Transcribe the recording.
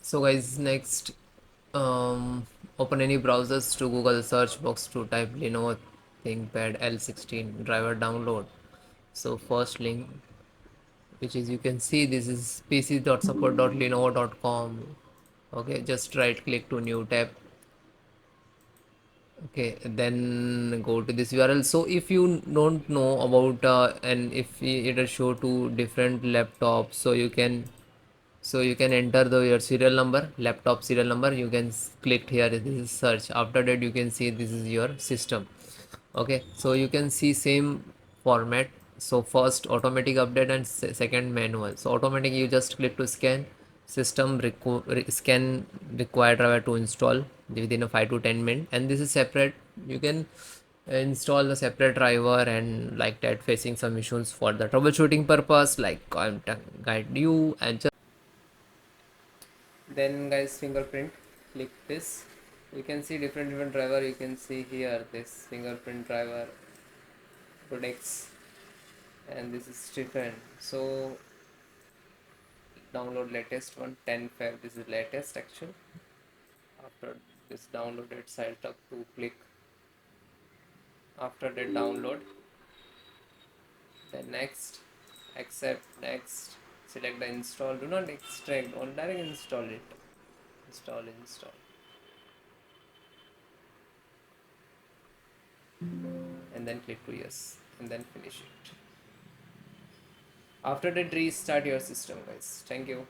So guys, next open any browsers to Google search box to type Lenovo ThinkPad L16 driver download. So first link, which is, you can see this is pc.support.lenovo.com. Okay, just right click to new tab. Okay, then go to this URL. So if you don't know about and if it will show two different laptops, so you can enter your serial number, laptop serial number. You can click here, this is search. After that you can see this is your system. Okay, so you can see same format. So first automatic update and second manual. So automatic, you just click to scan. Scan required driver to install within a 5 to 10 minutes, and this is separate. You can install the separate driver and like that, facing some issues for the troubleshooting purpose, like I'm guide you. And just then guys, fingerprint, click this. You can see different driver. You can see here this fingerprint driver products, and this is different. So download latest one, 10 Feb. This is latest actually. After this downloaded, set up to click. After that download, then next, accept, next, select the install. Do not extract, don't direct install it. Install, and then click to yes, and then finish it. After that, restart your system guys. Thank you.